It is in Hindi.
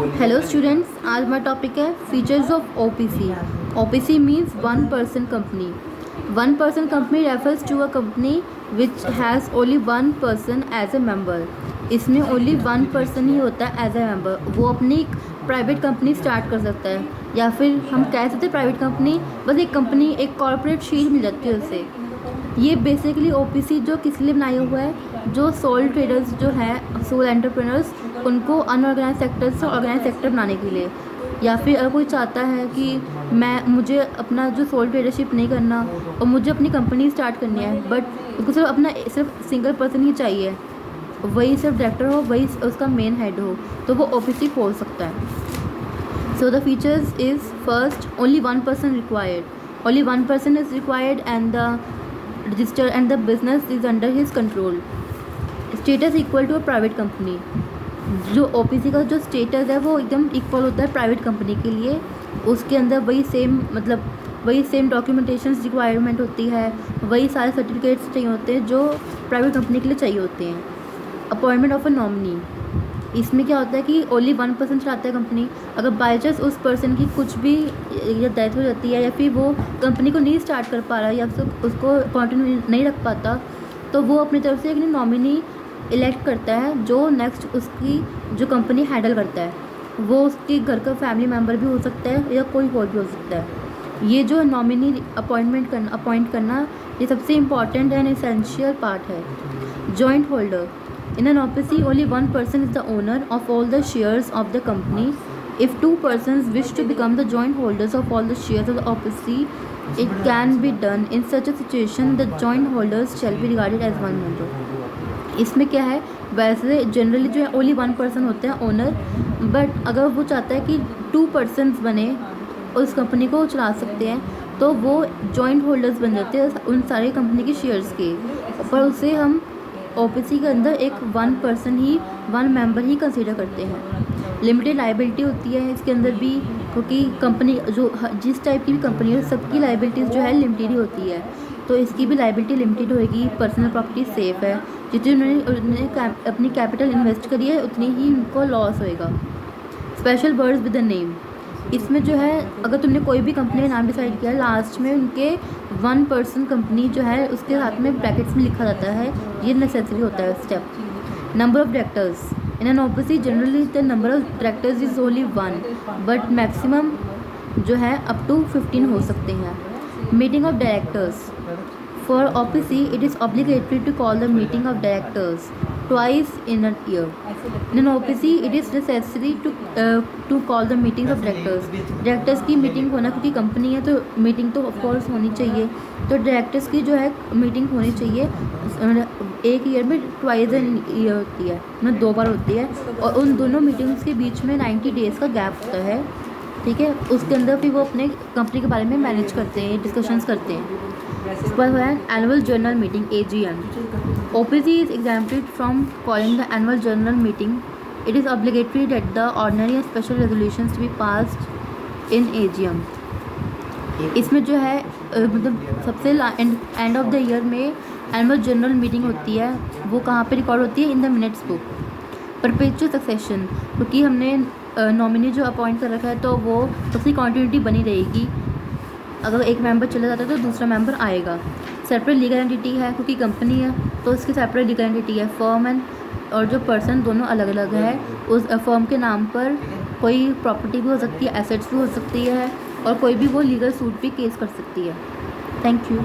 हेलो स्टूडेंट्स, आज हमारा टॉपिक है features of OPC. OPC means one person company. One person company refers to a company which has only one person as a member. इसमें ओनली वन पर्सन ही होता है एज ए मेंबर। वो अपनी प्राइवेट कंपनी स्टार्ट कर सकता है, या फिर हम कह सकते हैं प्राइवेट कंपनी, बस एक कंपनी, एक कॉर्पोरेट शीट मिल जाती है उससे। ये बेसिकली ओपीसी जो किस लिए बनाया हुआ है, जो सोल ट्रेडर्स जो हैं, सोल एंटरप्रेन्योर्स, उनको अनऑर्गेनाइज सेक्टर से ऑर्गेनाइज सेक्टर बनाने के लिए। या फिर अगर कोई चाहता है कि मुझे अपना जो सोल ट्रेडरशिप नहीं करना और मुझे अपनी कंपनी स्टार्ट करनी है, बट उसको सिर्फ सिंगल पर्सन ही चाहिए, वही सिर्फ डायरेक्टर हो, वही उसका मेन हेड हो, तो वो ओपीसी खोल सकता है। So the features is first, only one person required. Only one person is required and the register and the business is under his control. Status equal to a private company. जो ओपीसी का जो स्टेटस है वो एकदम इक्वल होता है प्राइवेट कंपनी के लिए। उसके अंदर वही सेम डॉक्यूमेंटेशंस रिक्वायरमेंट होती है, वही सारे सर्टिफिकेट्स चाहिए होते हैं जो प्राइवेट कंपनी के लिए चाहिए होते हैं। Appointment of a nominee. इसमें क्या होता है कि ओनली वन पर्सन चलाता है कंपनी। अगर बाई चांस उस पर्सन की कुछ भी या डेथ हो जाती है, या फिर वो कंपनी को नहीं स्टार्ट कर पा रहा, या उसको कंटिन्यू नहीं रख पाता, तो वो अपनी तरफ से एक नॉमिनी इलेक्ट करता है, जो नेक्स्ट उसकी जो कंपनी हैंडल करता है। वो उसके घर का फैमिली मेम्बर भी हो सकता है या कोई और भी हो सकता है। ये जो नॉमिनी अपॉइंट करना ये सबसे इम्पॉर्टेंट एंड एसेंशियल पार्ट है। Joint holder. In an OPC, only one person is the owner of all the shares of the company. If two persons wish to become the joint holders of all the shares of the OPC, it can be done. In such a situation, the joint holders shall be regarded as one member. इसमें क्या है, वैसे जनरली जो है ओनली वन पर्सन होते हैं ओनर, बट अगर वो चाहता है कि टू पर्सन्स बने उस कंपनी को चला सकते हैं, तो वो जॉइंट होल्डर्स बन जाते हैं उन सारे कंपनी के शेयर्स के। पर उसे हम ओपीसी के अंदर एक वन मेंबर ही कंसीडर करते हैं। लिमिटेड लाइबिलिटी होती है इसके अंदर भी, क्योंकि कंपनी जो जिस टाइप की भी कंपनी है सबकी लाइबिलिटीज़ जो है लिमिटेड ही होती है, तो इसकी भी लाइबिलिटी लिमिटेड होएगी। पर्सनल प्रॉपर्टी सेफ है, जितनी उन्होंने अपनी कैपिटल इन्वेस्ट करी है उतनी ही उनको लॉस होएगा। Special words with the name. इसमें जो है अगर तुमने कोई भी कंपनी का नाम डिसाइड किया, लास्ट में उनके वन पर्सन कंपनी जो है उसके साथ में ब्रैकेट्स में लिखा जाता है, ये नेसेसरी होता है step. Number of directors. In an OPC generally the number of directors is only one, but maximum जो है अप टू 15 हो सकते हैं। Meeting of directors. For OPC it is obligatory to call the meeting of directors twice in a year. In an OPC, it is necessary to call the meetings of directors. Directors की मीटिंग होना, क्योंकि कंपनी है तो मीटिंग तो ऑफ कोर्स होनी चाहिए, तो डायरेक्टर्स की जो है मीटिंग होनी चाहिए एक ईयर में ट्वाइस इन ईयर होती है, मतलब 2 बार होती है, और उन दोनों मीटिंग्स के बीच में 90 डेज़ का गैप होता है। ठीक है, उसके अंदर फिर वो अपने कंपनी के बारे में मैनेज करते हैं, डिस्कशंस करते हैं। इस पर है annual journal meeting AGM. OPC is exempted from calling the annual general meeting. It is obligatory that the ordinary and special resolutions to be passed in AGM. इसमें जो है मतलब सबसे एंड ऑफ द ईयर में एनुअल जनरल मीटिंग होती है। वो कहाँ पे रिकॉर्ड होती है? In the minutes book. Perpetual succession, क्योंकि हमने नॉमिनी जो अपॉइंट कर रखा है तो वो उसकी कॉन्टिन्यूटी बनी रहेगी। अगर एक मेंबर चला जाता है तो दूसरा मेंबर आएगा। सेपरेट लीगल एंटिटी है, क्योंकि कंपनी है तो उसकी सेपरेट लीगल एंटिटी है। फर्म एंड और जो पर्सन दोनों अलग अलग है। उस फर्म के नाम पर कोई प्रॉपर्टी भी हो सकती है, एसेट्स भी हो सकती है, और कोई भी वो लीगल सूट भी केस कर सकती है। Thank you.